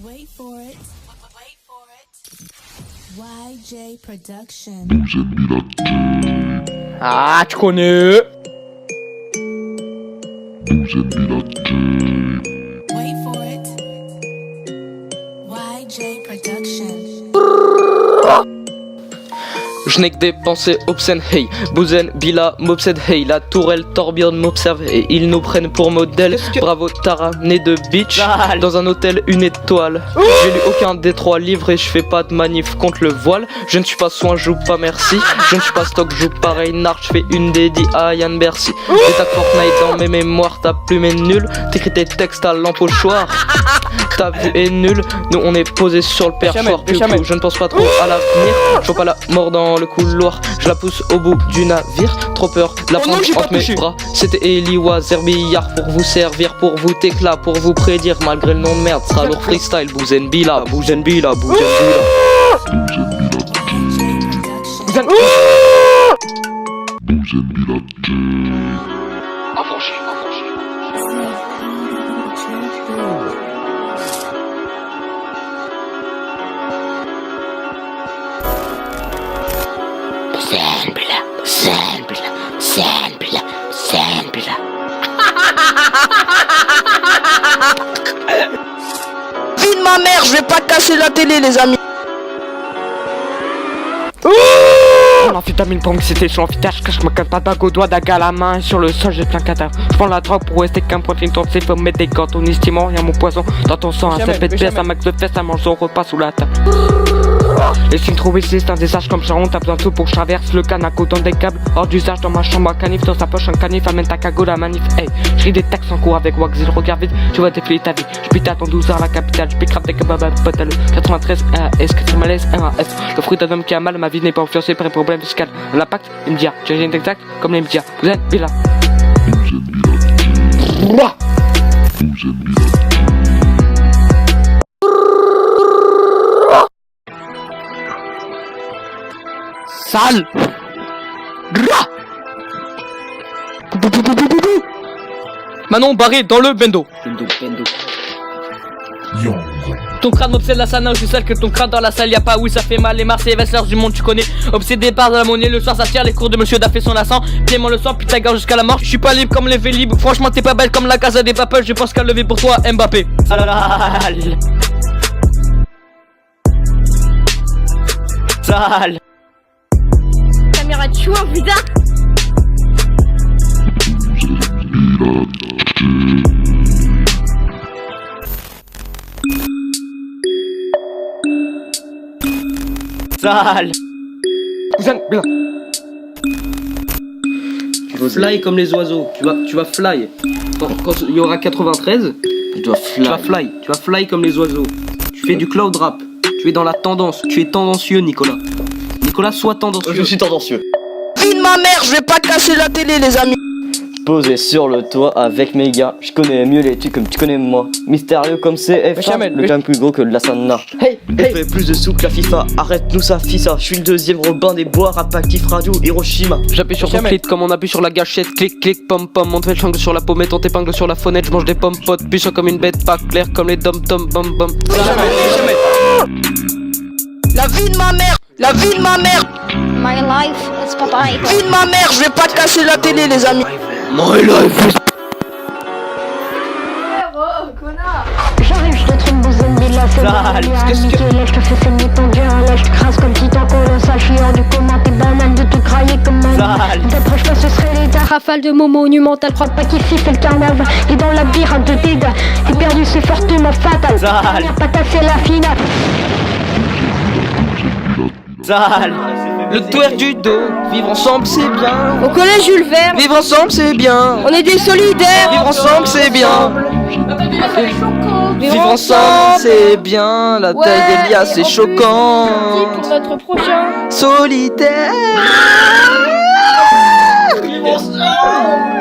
Wait for it. Wait for it. YJ Production. Ah, tu connais. Wait for it. YJ Production. Je n'ai que des pensées obscènes, hey. Bouzen, Bila, m'obsède, hey. La tourelle tourbillonne, m'observe et ils nous prennent pour modèle. Bravo Tara, né de bitch. Dans un hôtel, une étoile. J'ai lu aucun des 3 livres et je fais pas de manif contre le voile. Je ne suis pas soin, joue pas merci. Je ne suis pas stock, joue pas Reinhardt. Je fais une dédie à Yann Bercy. J'ai ta Fortnite dans mes mémoires, ta plume est nulle. T'écris tes textes à l'empochoir. Ta vue est nulle, nous on est posé sur le perchoir. Je ne pense pas trop à l'avenir. Je vois pas la mort dans le couloir. Je la pousse au bout du navire. Trop peur de la prendre entre mes bras. C'était Eliwa Zerbillard pour vous servir, pour vous t'éclat, pour vous prédire. Malgré le nom de merde, sera lourd freestyle. Bouzen Bila, Bouzen Bila, Bouzen Bila. Affranchi, affranchi. Vie de ma mère, je vais pas casser la télé les amis. L'amphétamine pour m'exciter sur l'amphithéâtre, je cache ma canne pas bague au doigt, daga à la main, sur le sol j'ai plein cadavre. Je prends la drogue pour rester qu'un point de temps, c'est faut mettre des gants, en estimant rien mon poison dans ton sang, un sapet de pièce, un max de fesses, un mange au repas sous la table. Les signes trop baissés, c'est un désastre comme Charon, t'as besoin de tout pour que je traverse le canaco dans des câbles, hors d'usage dans ma chambre, un canif dans sa poche, un canif, amène ta cagoule à manif, hey. Je ris des textes en cours avec Wags, le regard vide, tu vois défiler ta vie, je pite à ton 12h à la capitale, je pique rap des kebabs à potal, 93, RAS, 4 malaise, RAS, le fruit d'un homme qui a mal, ma vie n'est pas influencée par un problème fiscal, l'impact, immédiat, tu as rien d'exact, comme les médias, vous êtes Bila. Sale. Manon barré dans le bendo. Ton crâne m'obsède la sana, je suis seul que ton crâne dans la salle, y'a pas oui ça fait mal, les Marseillais vestleurs du monde tu connais. Obsédé par de la monnaie, le soir ça tire, les cours de monsieur Daf fait son lassant. Pied-moi le sang, puis ta garde jusqu'à la mort. Je suis pas libre comme les Vélib, franchement t'es pas belle comme la casa des papels, je pense qu'à lever pour toi Mbappé. Sale. Caméra de chouin, putain. Sale. Fly comme les oiseaux, tu vas fly. Quand il y aura 93, tu vas fly comme les oiseaux. Tu fais du cloud rap, tu es dans la tendance, tu es tendancieux Nicolas. Nicolas, sois tendancieux. Je suis tendancieux. Vie de ma mère, je vais pas casser la télé les amis. Posé sur le toit avec mes gars, je connais mieux les trucs comme tu connais moi. Mystérieux comme CF1, le gain plus gros que de la Sana. Hey, Je fais plus de sous que la FIFA, arrête-nous ça, fissa. Je suis le deuxième Robin des bois, rap actif radio Hiroshima. j'appuie sur ton clic comme on appuie sur la gâchette. Clic, clic, pom pom, on te fait le changle sur la pomme et ton épingle sur la fenêtre. Je mange des pommes potes, puissant comme une bête, pas clair comme les dom tom bom bom. La vie de ma mère, la vie de ma mère. My life is papaye. Vie de ma mère, je vais pas casser la télé les amis. My life. J'arrive, je te trompe, Bouzen Bila, c'est là, je te fais saigner ton dieu, là, je te crase comme titan colossal, je suis hors du commun, tes bananes de tout crailler comme un. D'après je pense ce serait l'état, rafale de mots monumentales, crois pas qu'ici fait le carnaval, et dans la labyrinthe de dégâts, et perdu c'est fortement fatal, première patate c'est la finale. Sale. Le twerk du dos, vivre ensemble c'est bien. Au collège Jules Verne, Vivre ensemble c'est bien. on est des solidaires. Vivre ensemble c'est bien. Vivre ensemble c'est bien. La taille des lias c'est choquant. Pour notre prochain. Solitaire.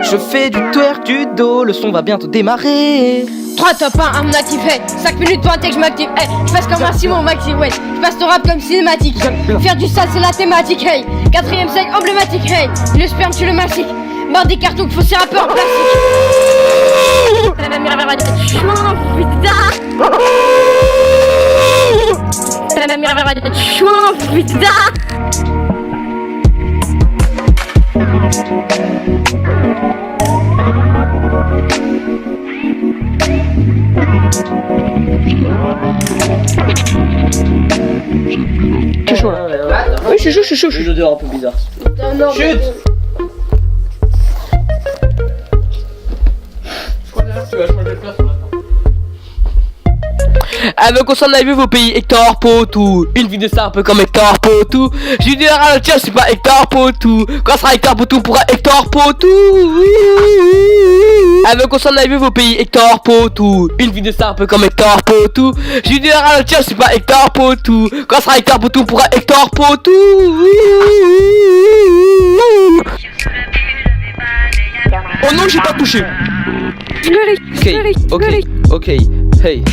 Je fais du twerk du dos, le son va bientôt démarrer. 3 top 1, un actif, hey. 5 minutes pour un texte, je m'active, hey. Je passe comme un Simon Maxi, ouais. Je passe ton rap comme cinématique. Faire du sale, c'est la thématique, hey. 4ème siècle emblématique, hey. Le sperme, tu le mastiques. Barre des cartons, faut ces rappeurs en plastique. caméra de chouin, putain. Je suis chaud là. Oui, je suis chaud. Une odeur un peu bizarre. Chut. Avec au sein de vos pays, Hector Potou. Une vie de ça un peu comme Hector Potou. Junior à la tiens, je suis pas Hector Potou. Quand sera Hector Potou pourra Hector Potou. Avec au sein de vos pays, Hector Potou. Une vie de ça un peu comme Hector Potou. Junior à la tiens, je suis pas Hector Potou. Quand sera Hector Potou pourra Hector Potou. Oh non, j'ai pas touché. Ok, hey.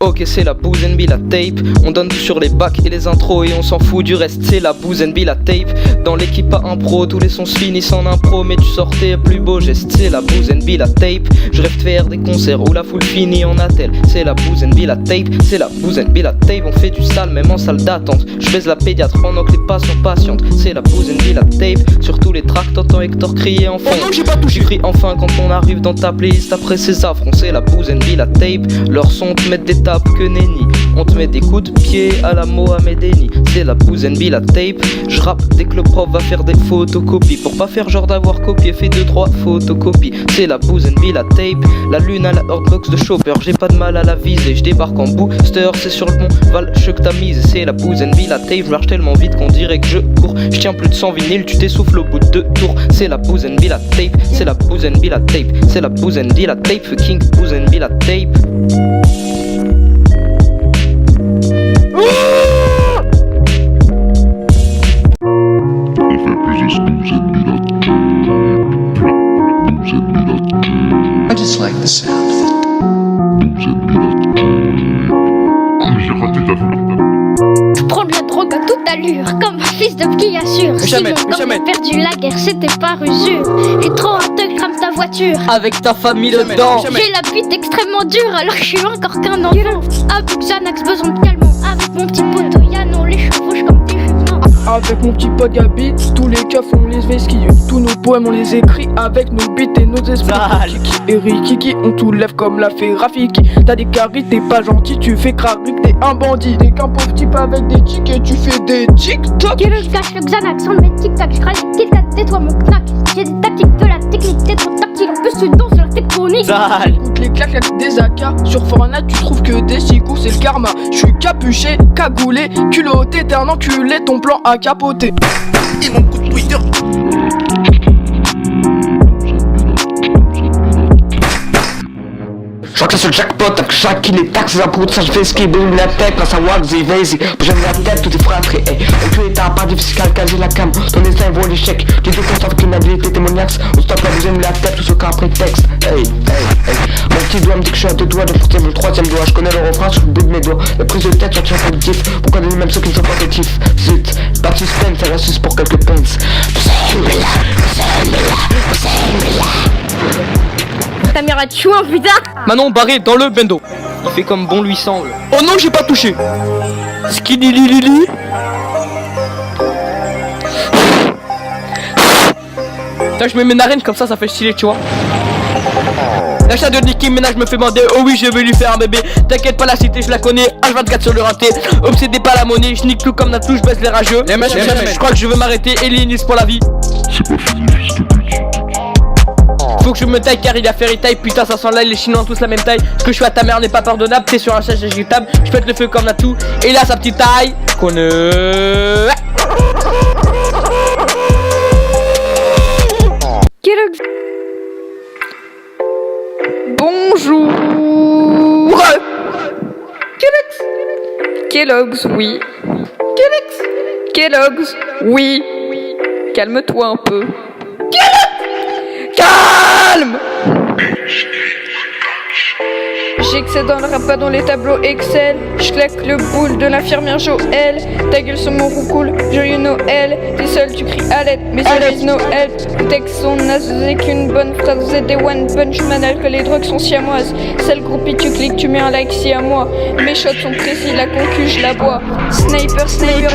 Ok, c'est la Booz & Be la tape. On donne tout sur les bacs et les intros et on s'en fout du reste. C'est la Booz & Be la tape. Dans l'équipe à impro, tous les sons se finissent en impro. Mais tu sortais plus beau geste. C'est la Booz & Be la tape. Je rêve de faire des concerts où la foule finit en attelle. C'est la Booz & Be la tape. C'est la Booz & Be la tape. On fait du sale même en salle d'attente. Je baise la pédiatre pendant que les patients patientent. C'est la Booz & Be la tape. Sur tous les tracks t'entends Hector crier enfin. Oh non, j'ai pas touché. J'écris enfin quand on arrive dans ta playlist après ces affronts. C'est la Booz & Be la tape. Leur son te met des tapes que nenni. On te met des coups de pied à la Mohamed Eni. C'est la Booz & Be la tape. Je rappe dès que le prof va faire des photocopies. Pour pas faire genre d'avoir copié, fait 2-3 photocopies. C'est la Booz & Be la tape. La lune à la hotbox de Chopper. J'ai pas de mal à la viser. Je débarque en booster, c'est sur le bon Val que t'as mise. C'est la Booz & Be la tape. Je marche tellement vite qu'on dirait que je cours. Je tiens plus de 100 vinyles, tu t'essouffles au bout de 2 tours. C'est la Booz & Be la tape. C'est la Booz & Be la tape. C'est la Booz & Be la tape. Fucking Booz & Be la tape. I just like the sound of it. Je prends de la drogue à toute allure, comme un fils de qui assure. Sinon, comme j'ai perdu la guerre, c'était par usure. J'ai trop hâte de crame ta voiture. Avec ta famille dedans. J'ai la bite extrêmement dure, alors que je suis encore qu'un enfant. Avec Xanax, besoin de calmant. Avec mon petit poteau Yannon, les chevauches comme des juments. Avec mon petit pote Gabi, tous les keufs on les vesquille. Tous nos poèmes on les écrit avec nos beats et nos esprits. Kiki et Rikiki, on tout lève comme l'a fait Rafiki. T'as des caries, t'es pas gentil, tu fais craquer, t'es un bandit. T'es qu'un pauvre type avec des tics et tu fais des tic-tac. Qui le cache le Xanax, on le met tic-tac. Je crée les Kit Kat, tais-toi mon knack. J'ai des tactiques de la technique, t'es trop tactile. En plus tu danses sur la tectonique. Écoute les claques des AK. Sur Fortnite tu trouves que des chicous c'est le karma. Je suis capuché, cagoulé, culotté, t'es un enculé, ton plan a capoté. Et mon coup de Twitter. Je crois que c'est le jackpot, avec chaque qui les taxe, ça pour ça je fais ce qui brûle la tête, quand ça wax, c'est vas-y, j'aime la tête, tout est frappé, hey. On peut être à part du fiscal, caser la cam, ton destin vaut l'échec, tu déconses avec une habilité témoignax, on stoppe la deuxième la tête, tout ce qu'un prétexte, hey. Mon petit doigt me dit que je suis à 2 doigts de forcer mon 3ème doigt, je connais le refrain sur le bout de mes doigts, la prise de tête, j'en tiens positif, pourquoi donner même ceux qui ne sont pas positifs, zut, pas de suspense, ça reste juste pour quelques pence. Caméra de chouin, putain. Manon barré dans le bendo. Il fait comme bon lui semble. Oh non, j'ai pas touché. Skinny Lili. Là je mets mes narines comme ça fait stylé, tu vois. L'achat de Nicki Minaj me fait bander, oh oui je vais lui faire un bébé. T'inquiète pas, la cité je la connais, H24 sur le raté. Obsédé par la monnaie, je nique tout comme Natou, je baisse les rageux. Je crois que je veux m'arrêter, Elénis pour la vie. C'est pas fini, fils de pute. Faut que je me taille car il a fait taille, putain ça sent là, les Chinois ont tous la même taille. Ce que je fais à ta mère n'est pas pardonnable, t'es sur un siège agitable, je pète le feu comme Natou, et il a sa petite taille. Bonjour. Kellogg's, oui. Kellogg's, oui. Calme-toi un peu. Calme. J'excède dans le rap, pas dans les tableaux Excel. J'claque le boule de l'infirmière Joël. Ta gueule sur mon roucoule, joyeux Noël. T'es seul, tu cries à l'aide, mais there is no help. Texte son naze qu'une bonne phrase. Des one punch man, que les drogues sont siamoises. Celle groupie, tu cliques, tu mets un like si à moi. Mes shots sont précis, la concu, je la bois. Sniper,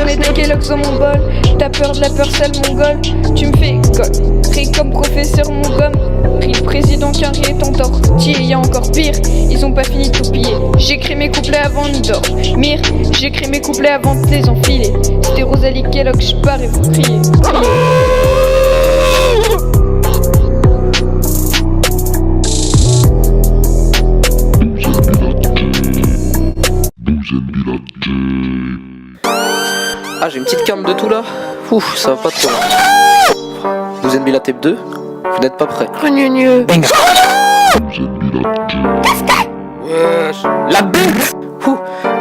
mets des Kellogg's dans mon bol. T'as peur de la peur, sale mongol. Tu me fais gold, pris comme professeur mon gomme. Pris le président carré est entortillé, y'a encore pire, ils ont pas fini de tout piller. J'écris mes couplets avant de dormir, j'écris mes couplets avant de les enfiler. C'était Rosalie Kellogg, j'pars et vous criez. Ah, j'ai une petite carte de tout là. Ouf, ça va pas trop. Vous êtes la tape 2. Vous n'êtes pas prêts. La bite.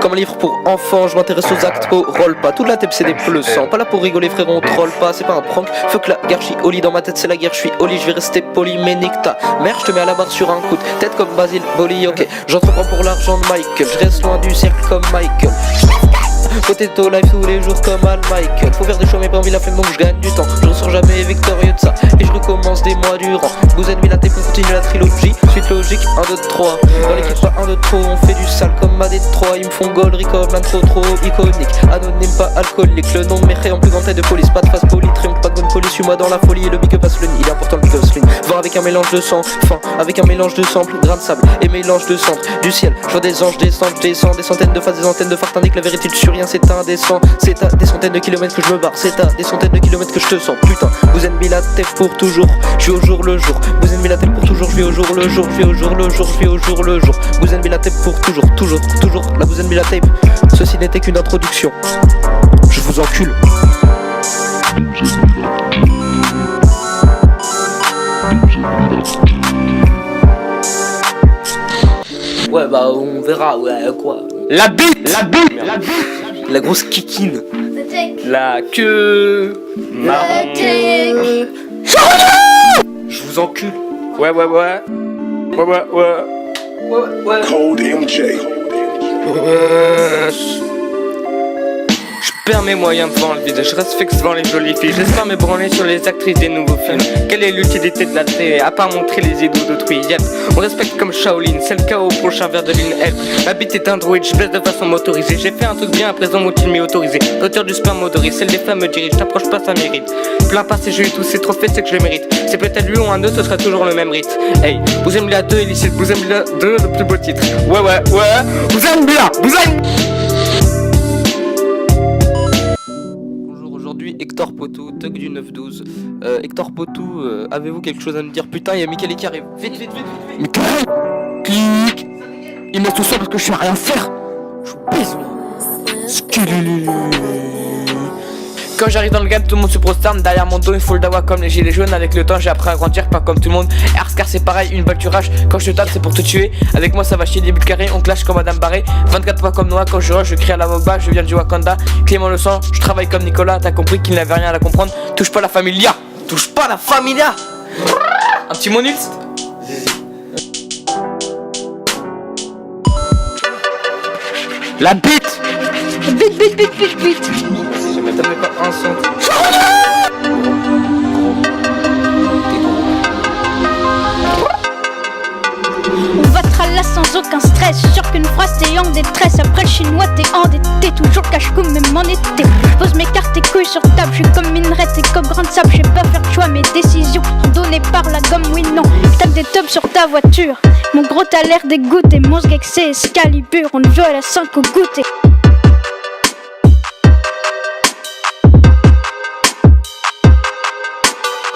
Comme un livre pour enfants, je m'intéresse aux actes au roll pas. Toute la tape c'est des pleussants. Pas là pour rigoler frère, on troll pas. C'est pas un prank. Fuck la guerre, j'suis au lit. Dans ma tête c'est la guerre, j'suis au lit. Je vais rester poli, mais nique ta mère. Je te mets à la barre sur un coup de tête comme Basile Boli. Ok, j'entreprends pour l'argent de Michael. Je reste loin du cercle comme Michael. Potato life tous les jours comme Al Michael. Faut faire des choix mais pas envie la flemme donc je gagne du temps. Je ressors jamais victorieux de ça et je recommence des mois durant. Vous êtes mis la tape, on continue la trilogie. Suite logique, 1, 2, 3. Dans l'équipe pas 1, 2, trop. On fait du sale comme à Détroit. Ils me font gold, record, man trop iconique. Anonyme pas alcoolique. Le nom de mes en plus grande taille de police. Pas de face poli, triomphe, pas de bonne police. Suis-moi dans la folie et le big up passe le nid. Il est important le big up sling. Voir avec un mélange de sang, fin avec un mélange de sample, grain de sable et mélange de cendres. Du ciel, je vois des anges descendre, je descends. Des centaines de phases, des antennes de fards. T'indique la vérité sur rien, c'est indécent. C'est à des centaines de kilomètres que je me barre. C'est à des centaines de kilomètres que je te sens. Putain, vous êtes mis la tête pour toujours. Je vis au jour le jour. Vous êtes mis la tête pour toujours. Je vis au jour le jour. Je vis au jour le jour. Je vis au jour le jour. Vous êtes mis la tête pour toujours. Toujours. Là vous êtes mis la tape. Ceci n'était qu'une introduction. Je vous encule. Ouais bah on verra, ouais quoi. La bite. La grosse kikine. La queue. Marron. Je vous encule. Ouais. Cold MJ. Je perds mes moyens devant le vide, je reste fixe devant les jolies filles. J'espère me branler sur les actrices des nouveaux films. Quelle est l'utilité de la télé, à part montrer les idées d'autrui? Yep, on respecte comme Shaolin, c'est le cas au prochain verre de ligne. Help, ma bite est un droïde, je blesse de façon motorisée. J'ai fait un truc bien, à présent mon-il m'est autorisé. L'auteur du sperme motorise, celle des femmes me dirige, t'approches pas, ça mérite. Plein pas, c'est joli, tous ces trophées, c'est que je les mérite. C'est peut-être lui ou un 2, ce sera toujours le même rite. Hey, vous aimez la 2 illicite, vous aimez la 2, le plus beau titre. Ouais, vous aimez bien, Hector Potou, Tug du 9-12. Hector Potou, avez-vous quelque chose à me dire? Putain, y'a Michele qui arrive. Vite. Michael, clique. Il met tout ça parce que je sais rien faire. Je vous baise, moi. Quand j'arrive dans le game, tout le monde se prosterne. Derrière mon dos, il faut le dawa comme les gilets jaunes. Avec le temps, j'ai appris à grandir, pas comme tout le monde. Car c'est pareil, une balle tu rages. Quand je te tape, c'est pour te tuer. Avec moi, ça va chier des buts carrés. On clash comme Madame Barré. 24 pas comme Noah. Quand je rush, je crie à la Moba. Je viens du Wakanda. Clément le sang, je travaille comme Nicolas. T'as compris qu'il n'avait rien à comprendre. Touche pas la familia. Un petit monite. La bite. Vite. Je me tapais pas un son. On va tralala sans aucun stress. Sûr qu'une phrase t'es en détresse. Après le chinois t'es endetté. Toujours cache-cou même en été. Pose mes cartes et couilles sur table. J'suis comme minerai, t'es comme grain de sable. J'sais pas faire de choix, mes décisions sont données par la gomme, oui non. Tape des tubs sur ta voiture. Mon gros t'as l'air dégoûté. Mon sgeg c'est Excalibur. On le joue à la 5 au goûter.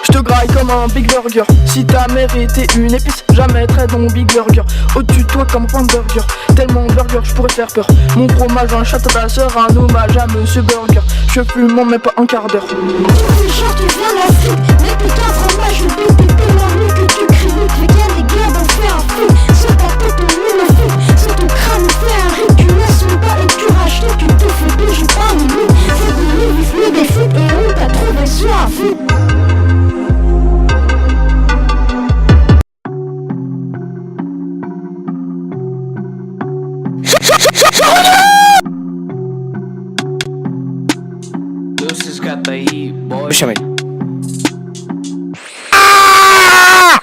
J'te graille comme un big burger. Si ta mère était une épice, jamais très bon big burger. Au-dessus de toi comme un burger. Tellement burger, j'pourrais te faire peur. Mon fromage, un chat à ta soeur, un hommage à Monsieur Burger. Je fume, mais pas un quart d'heure. Tu viens l'Afrique, mais putain fromage, le bébé tellement mieux que tu cries. Mais viens les gars, on fait un film. Sur ta tête, on met le film. Sur ton crâne, on fait un rip. Tu laisses même pas et tu rachètes. Tu te fais bouger pas un loup. C'est de nous, des foot et on t'a trouvé sur un film. Béchamel.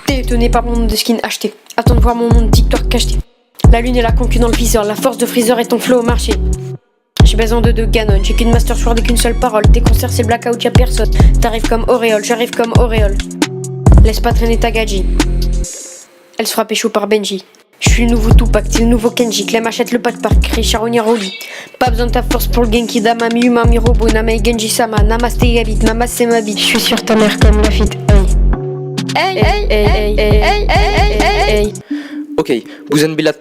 T'es étonné par mon nom de skin acheté. Attends de voir mon nom de TikTok cacheté. La lune est la concu dans le viseur. La force de Freezer est ton flow au marché. J'ai besoin de Ganon. J'ai qu'une Master Sword et qu'une seule parole. Tes concerts c'est blackout, y'a personne. T'arrives comme Auréole, j'arrive comme Auréole. Laisse pas traîner ta gadji. Elle se fera pécho par Benji. Je suis le nouveau Tupac, t'es le nouveau Kenji. Clem achète le pack park, Richard Onyaroli. Pas besoin de ta force pour le Genki Dama, mi humain, mi robot, Namei Genji Sama, Namaste Gabit, Mamas c'est ma bite. Je suis sur ta mère comme la fit, hey. Hey, hey, hey, hey, hey, hey, hey, hey. Ok, Bouzen la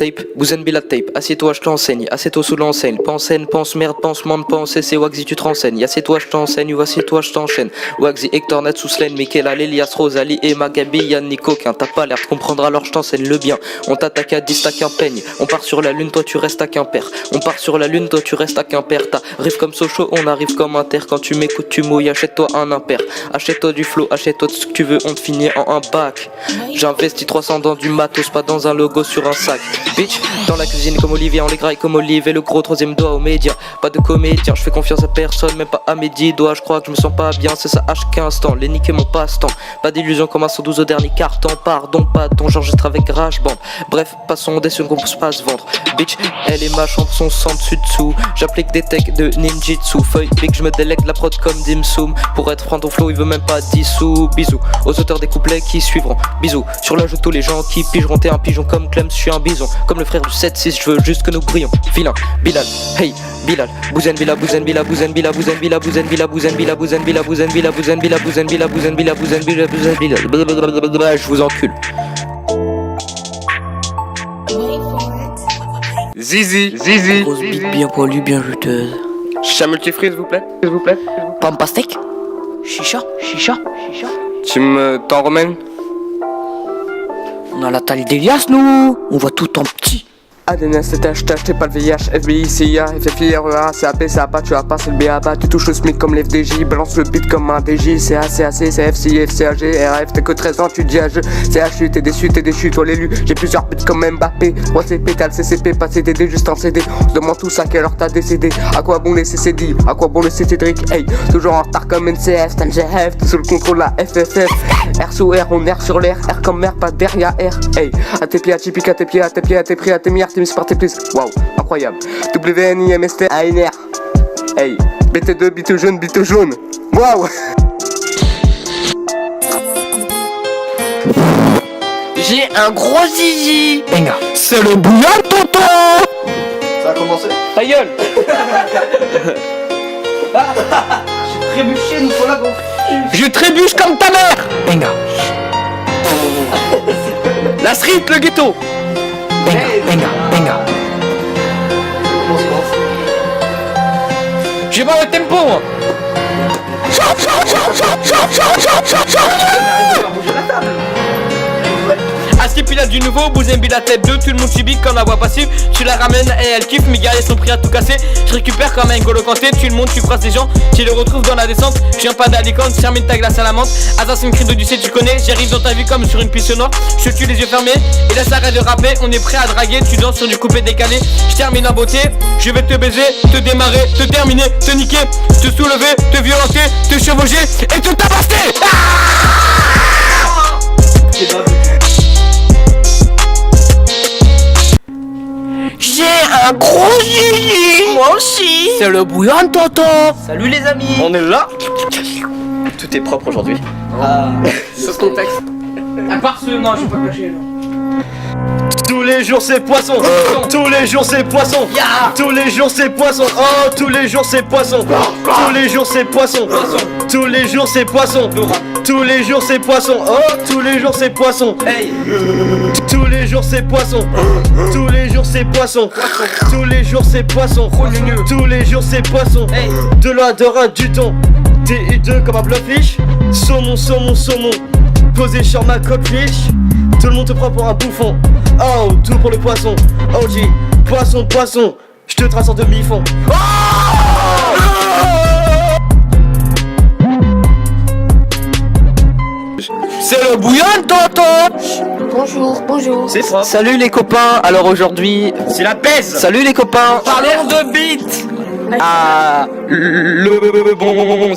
tape, assieds-toi, je t'enseigne, assieds-toi sous l'enseigne, pense haine, pense merde, pense monde, pense c'est Waxy, tu te renseignes, assieds-toi, je t'enseigne, ou assieds-toi, je t'enchaîne, Waxy, Hector, Natsu, Slane, Michaela, Elias, Rosalie, Emma, Gabi, Yann, Nico, t'as pas l'air de comprendre alors je t'enseigne le bien, on t'attaque à 10, t'as qu'un peigne, on part sur la lune, toi tu restes à Quimper, on part sur la lune, toi tu restes à Quimper, t'arrives comme Sochaux, on arrive comme Inter, quand tu m'écoutes tu mouilles, achète-toi un impair, achète-toi du flow, achète-toi tout ce que tu veux, on te finit en un bac, j'investis 300 dans du matos, pas dans un logo sur un sac. Bitch, dans la cuisine comme Olivier, on les graille comme Olive et le gros troisième doigt aux médias. Pas de comédien, je fais confiance à personne, même pas à mes 10 doigts. Je crois que je me sens pas bien, c'est ça H15 temps. Les niquer mon passe-temps. Pas d'illusion comme un 112 au dernier carton. Pardon, pas ton j'enregistre avec GarageBand. Bref, passons des sons qu'on peut pas se vendre. Bitch, elle est ma chambre, son sang dessus dessous. J'applique des techs de ninjitsu. Feuille big, je me délègue la prod comme Dim Sum. Pour être franc, ton flow, il veut même pas 10 sous. Bisous aux auteurs des couplets qui suivront. Bisous sur la joue tous les gens qui pigeront. T'es un pigeon comme Clem, je suis un bison. Comme le frère du 7-6, je veux juste que nous brillons. Vilain, Bilal, hey, Bilal, Bouzen Bila, Bouzen Bila, Bouzen Bila, Bouzen Bila, Bouzen Bila, Bouzen Bila, Bouzen Bila, Bouzen Bila, Bouzen Bila, Bouzen Bila, Bouzen Bila, Bouzen Bila, Bouzen Bila, blablabla, je vous encule. Zizi. Grosse bite bien poilue, bien juteuse. Chicha multifruit, s'il vous plaît. Pomme pastèque. Chicha. Tu me t'en remènes? On a la taille d'Elias, nous. On voit tout en petit. ADN, c'était hashtag, t'es pas le VIH, FBI, CIA, FFI, REA, CAP, CAPA, tu as pas, c'est le BABA, tu touches le SMIC comme l'FDJ, balance le beat comme un DJ, CA, CAC, CFC, FCAG, RF, t'es que 13 ans, tu dis à jeu, CHU, t'es déçu, toi l'élu, j'ai plusieurs beats comme Mbappé, moi c'est pétale, CCP, pas CDD, juste un CD, on se demande tous à quelle heure t'as décédé, à quoi bon les CCD, à quoi bon le Cédric, hey, toujours en retard comme NCF, t'as le GF, t'es sous le contrôle la FFF, R sous R, on erre sur l'air, R comme mer, pas derrière R, hey, à tes pieds, à tes pieds, à tes pieds, à tes pieds, à tes pieds, à tes mières, par tes plus, waouh, incroyable. WNIMST ANR. Hey, BT2, bite jaune. Waouh. J'ai un gros zizi. Venga, c'est le bouillon, tonton. Ça a commencé. Ta gueule. J'ai trébuché une fois là, gros. Je trébuche comme ta mère. Venga. La street, le ghetto. Venga. J'ai pas le tempo, moi. Askip il a du nouveau, Bouzembi la tête 2, tout le monde subit quand la voix passive. Tu la ramènes et elle kiffe, mes guerriers sont prêts à tout casser. Je récupère comme un N'Golo Kanté, tu le montes, tu phrases les gens, tu les retrouves dans la descente. Je viens pas d'Alicante, termine ta glace à la menthe. Assassin Creed Odyssey tu connais, j'arrive dans ta vie comme sur une piste noire. Je te tue les yeux fermés, et là ça arrête de rapper. On est prêt à draguer, tu danses sur du coupé décalé. Je termine en beauté, je vais te baiser, te démarrer, te terminer, te niquer, te soulever, te violenter, te chevaucher et te tabasser. J'ai un gros zizi. Moi aussi. C'est le bouillon, tonton. Salut les amis. On est là. Tout est propre aujourd'hui. Sauf ton texte. À part ce, non, je vais pas cacher. Tous les jours c'est poisson. Tous les jours c'est poisson. Tous les jours c'est poisson. Oh, tous les jours c'est poisson. Tous les jours c'est poisson. Tous les jours c'est poisson. Tous les jours c'est poisson. Oh, tous les jours c'est poisson. Hey. Tous les jours c'est poisson. Tous les jours c'est poisson. Tous les jours c'est poisson. Tous les jours c'est poisson. Hey. De la dorade du thon. TI2 comme un blowfish. Saumon. Posé sur ma coqueliche. Tout le monde te prend pour un bouffon. Oh, tout pour le poisson. OG, poisson. Je te trace en demi-fond. C'est le bouillon, tonton. Bonjour. C'est ça. Salut les copains, alors aujourd'hui, C'est la baisse. salut les copains. Parlons de beat. Ah, le bon.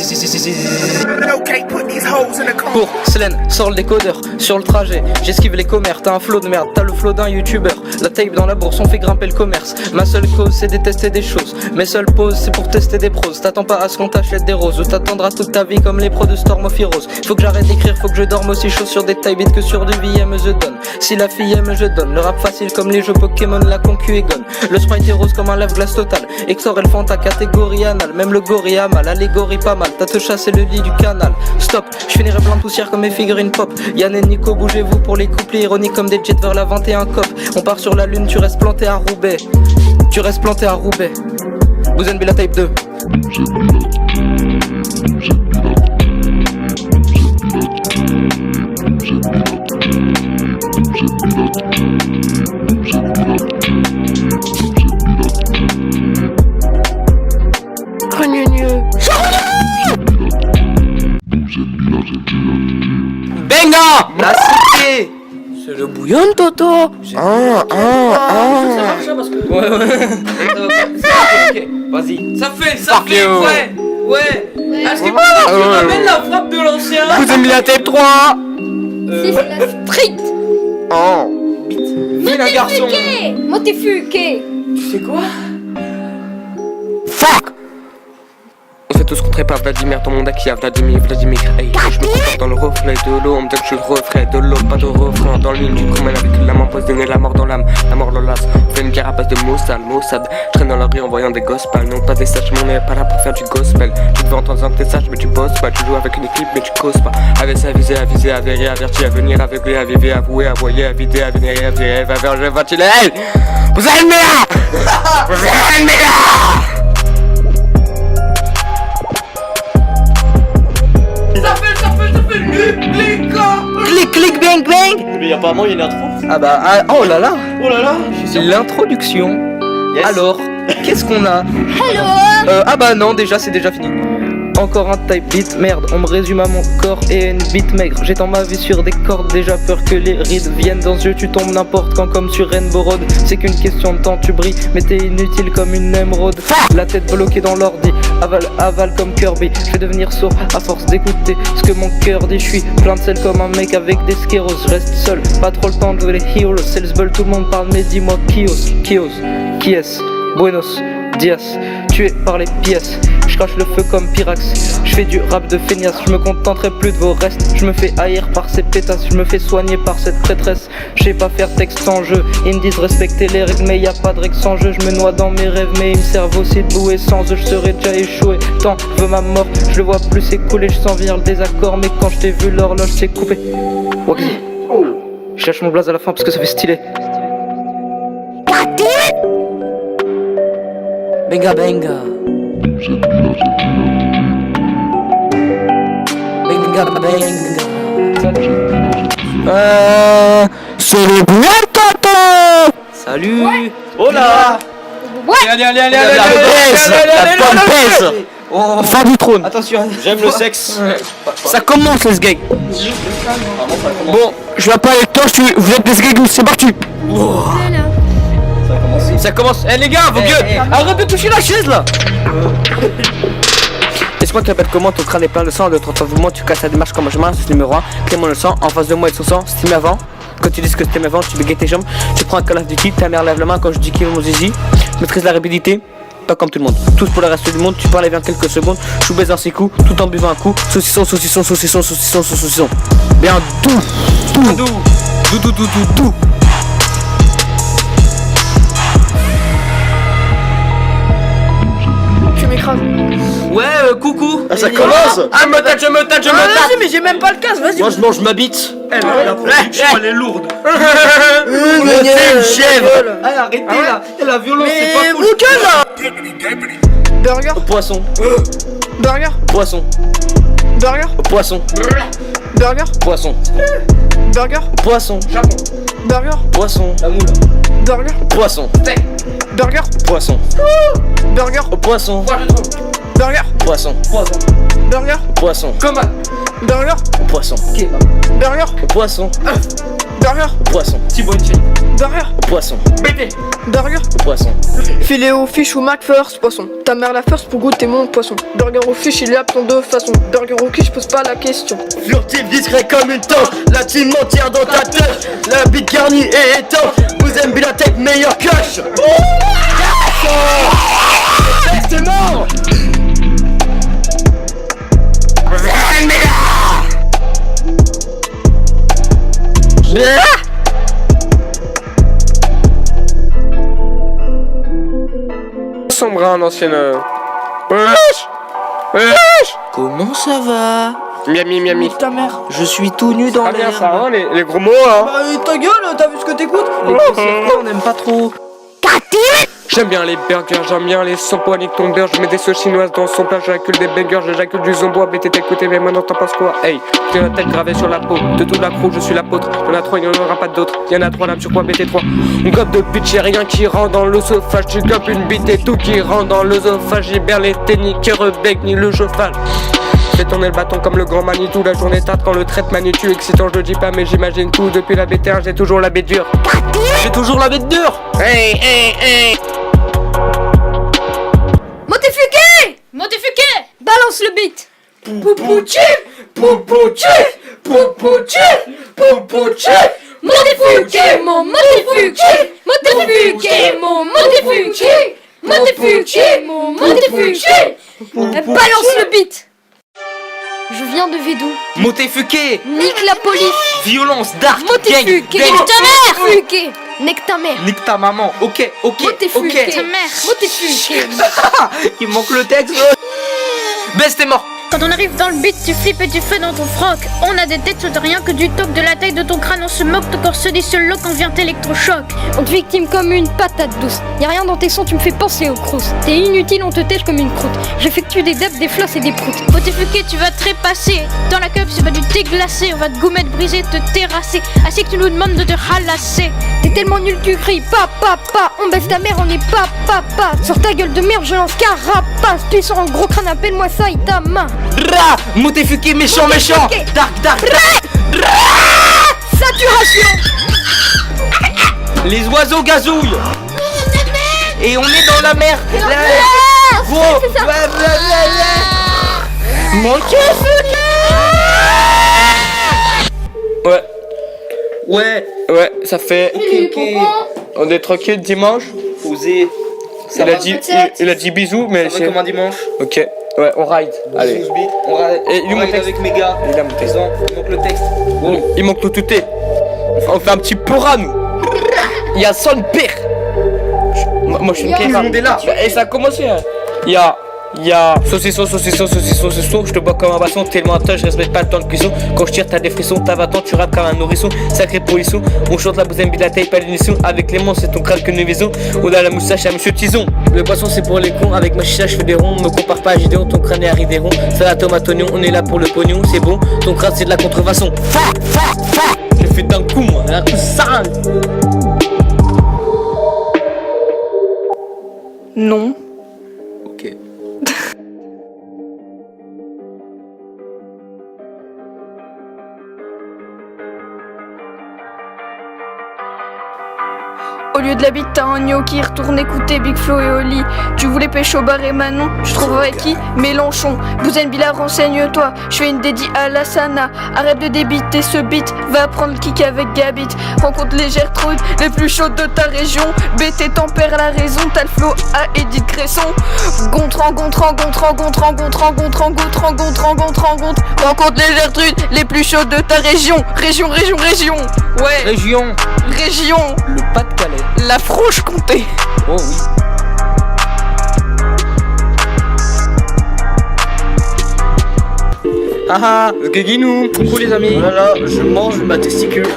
Pour Selen, sors le décodeur sur le trajet. J'esquive les commères, t'as un flow de merde, t'as le flow d'un youtubeur. La tape dans la bourse, on fait grimper le commerce. Ma seule cause c'est détester des choses. Mes seules pauses c'est pour tester des pros. T'attends pas à ce qu'on t'achète des roses. Ou t'attendras toute ta vie comme les pros de Storm of Heroes. Faut que j'arrête d'écrire, faut que je dorme aussi chaud sur des tailles beats que sur du VM je donne. Si la fille aime je donne. Le rap facile comme les jeux Pokémon, la concu est gone. Le sprite est rose comme un lave-glace total. Exor elle fend ta catégorie anale. Même le gorille a mal, allégorie pas mal. T'as te chassé le lit du canal. Stop, je finirai plein de poussière comme mes figurines pop. Yann et Nico, bougez-vous pour les couplets ironiques comme des jets vers la 21 cop. On part sur la lune, tu restes planté à Roubaix. Tu restes planté à Roubaix. Bouzen Bila Type 2. Benga! La cité. C'est le bouillon, Toto. Ça marche parce que. Ouais. Ok, vas-y. Ça fait, ouais. Est-ce que tu ramènes la frappe de l'ancien? Vous aimez la tape 3? Si, c'est la street. Oh. Vilain garçon. Motifuqué. Tu sais quoi? Fuck! On sait tous qu'on pas Vladimir dans mon deck, y'a Vladimir. Hey, je me comporte dans le reflet de l'eau, on me dit que je suis le reflet de l'eau, pas de refrain dans le mine. Tu promènes avec la main positionnée, la mort dans l'âme, la mort l'olasse. Fais une carapace de Mossad. Je traîne dans la rue en voyant des gospels. Non, pas des sages, mais on n'est pas là pour faire du gospel. Tu te veux entendre que t'es sage, mais tu bosses pas. Tu joues avec une équipe, mais tu causes pas. Avec ça, viser, à viser, à verrer, avertir, à venir, aveugler, à vivre, à vouer, à voyer, à vider, à venir, à virer, à vers le ventiler. Hey! Vous allez le meilleur! Vous allez le meilleur! Clic, bang, bang. Mais apparemment il y a une intro. Ah bah, oh là là. Oh là là. L'introduction. Yes. Alors, qu'est-ce qu'on a? Hello. Ah bah non, déjà c'est déjà fini. Encore un type beat, merde, on me résume à mon corps et une bite maigre. J'étends ma vie sur des cordes, déjà peur que les rides viennent dans ce jeu. Tu tombes n'importe quand comme sur Rainbow Road. C'est qu'une question de temps, tu brilles, mais t'es inutile comme une émeraude. La tête bloquée dans l'ordi, aval comme Kirby. Je vais devenir sourd à force d'écouter ce que mon cœur dit. Je suis plein de sel comme un mec avec des scléroses. Je reste seul, pas trop le temps de jouer les heroes. Sales Bull, tout le monde parle, mais dis-moi qui est-ce? Buenos Dias, tué par les pièces. Je crache le feu comme Pyrax. Je fais du rap de feignasse. Je me contenterai plus de vos restes. Je me fais haïr par ces pétasses. Je me fais soigner par cette prêtresse. Je sais pas faire texte sans jeu. Ils me disent respecter les règles, mais y a pas de règles sans jeu. Je me noie dans mes rêves, mais ils me servent aussi de bouée. Sans eux, je serais déjà échoué. Tant je veux ma mort, je le vois plus s'écouler. Je sens venir le désaccord, mais quand je t'ai vu, l'horloge s'est coupée. Wacky. Je cherche mon blaze à la fin parce que ça fait stylé. Benga. Benga. C'est le bouillon, Toto! Salut. Oh là! Allez, La bonne pèse! Oh. Fin du trône! Attention. J'aime le sexe! Ça commence les gags. Bon, je vais pas avec toi, vous êtes des gags, c'est parti. Ça commence! Eh les gars, vos gueux! Arrête de toucher la chaise là! Laisse-moi te répète comment ton crâne est plein de sang. De 30 mouvements, tu casses la démarche comme un chemin. C'est numéro 1. Clément le sang, en face de moi et son sang. C'est avant. Quand tu dis que t'aimes avant, tu bégayes tes jambes. Tu prends un Call of Duty, ta mère lève la main quand je dis qu'il est mon zizi. Je maîtrise la rapidité, pas comme tout le monde. Tous pour le reste du monde, tu parles bien quelques secondes. Je vous baise un 6 coups, tout en buvant un coup. Saucisson. Bien doux. Tu m'écrases. Ouais, coucou. Ah, ça commence! Je me tâche. Vas-y, mais j'ai même pas le casque, vas-y. Moi je mange ma bite! Elle est lourde. C'est une chèvre! Arrêtez là. La violence, c'est pas cool. Burger. Poisson. Burger. Poisson. Burger. Poisson. Burger. Poisson. Burger. Poisson. Burger. Poisson. La moule. Burger. Poisson. Burger. Poisson. Burger. Poisson. Burger. Poisson. Burger. Poisson. Burger. Poisson. Burger. Poisson. Burger. Poisson. T-bone chain. Burger. Poisson. BT. Burger. Poisson. Filet au fish ou McFirst, poisson. Ta mère la first pour goûter mon poisson. Burger au fish, il y a plein de façons. Burger au quiche, je pose pas la question. Furtif, discret comme une tente. La team entière dans ta tête. La bite garnie et étanche. Vous aimez la tech, meilleur cash. C'est mort. Sombre un ancien. Comment ça va? Miami, Miami. Ta mère. Je suis tout nu dans Ah bien l'herbe. ça, hein, les gros mots, hein. Bah, ta gueule, t'as vu ce que t'écoutes? Les grossièretés, on n'aime pas trop. J'aime bien les burgers, j'aime bien les shampoings et ton beurre. Je mets des sauces chinoises dans son plat, j'accule des bangers, j'accule du zombo. BT t'écouter, mais maintenant t'en penses quoi? Hey, j'ai la tête gravée sur la peau. De toute la crew, je suis l'apôtre. Y'en a 3, il n'y en aura pas d'autres. Y'en a 3, l'âme sur quoi BT3. On gobe de bitch, y'a rien qui rentre dans l'œsophage. Tu gobes une bite et tout qui rentre dans l'œsophage. J'hiberne les techniques, que rebecque ni le chauffage. Fais tourner le bâton comme le grand Manitou. La journée tarde quand le traite Manitou. Excitant, je le dis pas, mais j'imagine tout. Depuis la BT1, j'ai toujours la bête dure. J'ai toujours la bête dure. Hey, hey, hey. Motifuqué! Motifuqué! Balance le beat! Poupouchi, poupouchi, poupouchi, poupouchi. Motifuqué, mon motifuqué! Motifuqué, mon motifuqué! Motifuqué, mon motifuqué! Balance le beat! Je viens de Védou. Motéfuqué. Nique la police! Violence, dark, gang, Motifuqué! gang. Nique ta mère! Motifuqué! Nique ta mère! Nique ta maman. Ok, ok, Motifuqué! ok. Ta mère! Motifuqué! Il manque le texte. Baisse, t'es mort. Quand on arrive dans le beat, tu flippes et tu fais dans ton froc. On a des têtes de rien que du toc, de la taille de ton crâne, on se moque, ton corps se disloque, on vient t'électrochoc. On te victime comme une patate douce. Y'a rien dans tes sons, tu me fais penser aux crousses. T'es inutile, on te tèche comme une croûte. J'effectue des dabs, des flosses et des proutes. Motifuqué, tu vas trépasser. Dans la cup, c'est pas du thé glacé. On va te goumette briser, te terrasser. Ainsi que tu nous demandes de te ralasser. T'es tellement nul, tu cries pa pa pa. On baisse ta mère, on est pa pa pa. Sur ta gueule de merde, je lance carapace. Tu sors un gros crâne, appelle-moi Saitama. Ra. Motéfuqué, méchant, méchant. Dark, dark, dark. Saturation. Les oiseaux gazouillent. Et on est dans la mer. Gros. Ouais, Ouais. ouais, ça fait. On est tranquille dimanche. Posé. Il a dit bisous, mais Ça va comme un dimanche. Ok, ouais, on ride. Allez. On ride Et il est où mon texte avec mes gars. Il est là, mon texte. Il manque le texte. Il manque le touté. On fait un petit pora, nous. Il y a son père. Moi, je suis une Tout le monde est là. Et ça a commencé, hein. Il y a saucisson, je te bois comme un basson, tellement un touch, je respecte pas le temps de cuisson. Quand je tire, t'as des frissons, t'as 20 ans, tu rappes comme un nourrisson. Sacré polisson, on chante la bousaine, la taille, pas l'émission. Avec les monstres, c'est ton crâne que nous visons. On a la moustache à monsieur Tison. Le poisson, c'est pour les cons, avec ma chicha, je fais des ronds. Me compare pas à Gideon, ton crâne est à ridéron. Ça la tomate oignon, on est là pour le pognon, c'est bon. Ton crâne, c'est de la contrefaçon. J'ai fait d'un coup, moi, un coup sale. Non. Ok. Au lieu de la bite, t'as un gnocchi, retourne écouter Big Flo et Oli. Tu voulais pécho bar et Manon, je trouve avec qui? Mélenchon. Bouzen Bila, renseigne-toi, je fais une dédie à la Sana. Arrête de débiter ce beat, va apprendre le kick avec Gabit. Rencontre les Gertrudes, les plus chaudes de ta région. BT tempère la raison, t'as le flow à Edith Cresson. Gontran. Rencontre les Gertrudes, les plus chaudes de ta région. Région. Ouais. Région. Le Pas-de-Calais. La Franche-Comté. Oh oui. Ah, Guéguinou. Coucou les amis. Voilà, je mange ma testicule.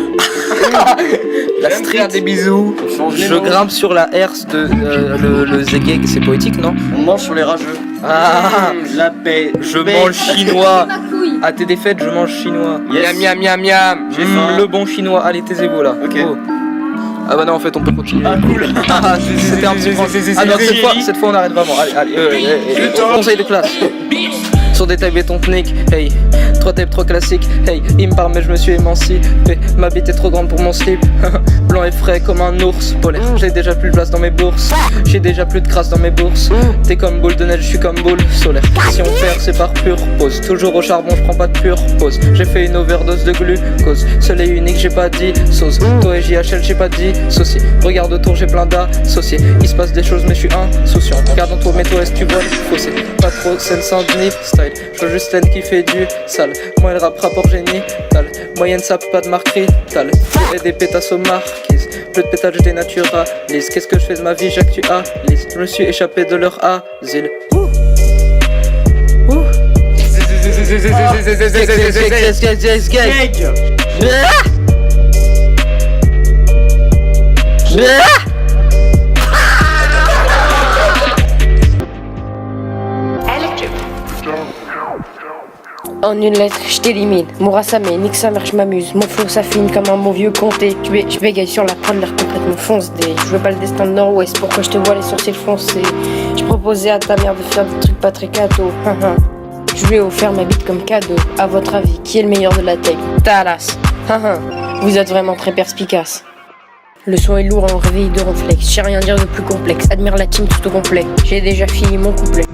La street, des bisous. Je grimpe sur la herse de le zegeg, c'est poétique, non? On mange sur les rageux. Ah, La paix. je mange chinois. À tes défaites, je mange chinois. Yes. Miam. J'ai faim. Le bon chinois. Allez, taisez-vous là. Ok. Oh. Ah bah non, en fait, on peut continuer. Ah cool. Ah, c'était un petit point. Ah non, cette fois on arrête vraiment. Allez. Conseil de classe. Sur des tailles béton technique, hey. Trop tape, trop classique, hey, il me parle mais je me suis émancipé. Ma bite est trop grande pour mon slip. Blanc et frais comme un ours polaire. J'ai déjà plus de place dans mes bourses. J'ai déjà plus de crasse dans mes bourses. T'es comme boule de neige, je suis comme boule solaire. Si on perd, c'est par pure pause. Toujours au charbon, je prends pas de pure pause. J'ai fait une overdose de glucose. Seul et unique, j'ai pas dit sauce. Toi et JHL, j'ai pas dit saucier. Regarde autour, j'ai plein d'associés. Il se passe des choses, mais je suis insouciant. Regarde dans toi, mets-toi, est-ce que tu vois le fossé? Pas trop Seine-Saint-Denis style. Je veux juste laine qui fait du sale. Moi, le rap rapport génital. Moyenne, ça pas de marque vitale. J'ai des pétasses aux marquises. Plus de pétales, je dénaturalise. Qu'est-ce que je fais de ma vie, j'actualise. Je me suis échappé de leur asile. En une lettre, je t'élimine. Mon rassamé, nique sa mère, je m'amuse. Mon flow s'affine comme un bon vieux comté. Je bégaye sur la prendre l'air complètement fonce des. Je veux pas le destin de Nord-Ouest, pourquoi je te vois les sourcils foncés. Je proposais à ta mère de faire des trucs pas très cadeaux. Je lui ai offert ma bite comme cadeau. À votre avis, qui est le meilleur de la tech? Talas. Vous êtes vraiment très perspicace. Le son est lourd en réveil de réflexe. Je sais rien dire de plus complexe. Admire la team tout au complet. J'ai déjà fini mon couplet.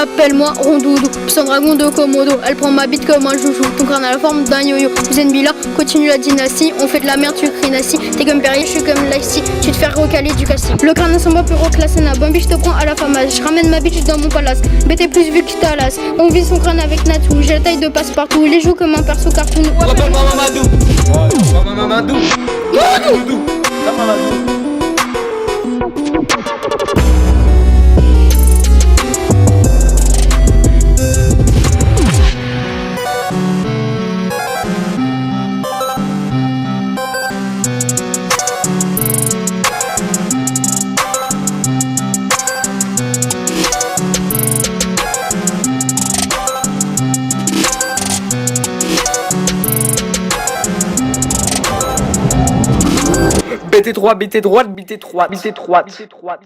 Appelle-moi Rondoudou, sans dragon de Komodo. Elle prend ma bite comme un joujou. Ton crâne à la forme d'un yo-yo. Zenbila, continue la dynastie. On fait de la merde, tu cries Nassi. T'es comme Perrier, je suis comme Laxi. Tu te fais recaler du casting. Le crâne sans plus reclassé na. Bambi, je te prends à la famage. Je ramène ma bitch dans mon palace. BT plus vu que Talas. On vit son crâne avec Natou. J'ai la taille de passe-partout. Les joues comme un perso cartoon. Appelle-moi Mamadou. Mamadou. Mamadou. Mamadou. BT3, BT droite, BT3, BT3, BT3, BT3.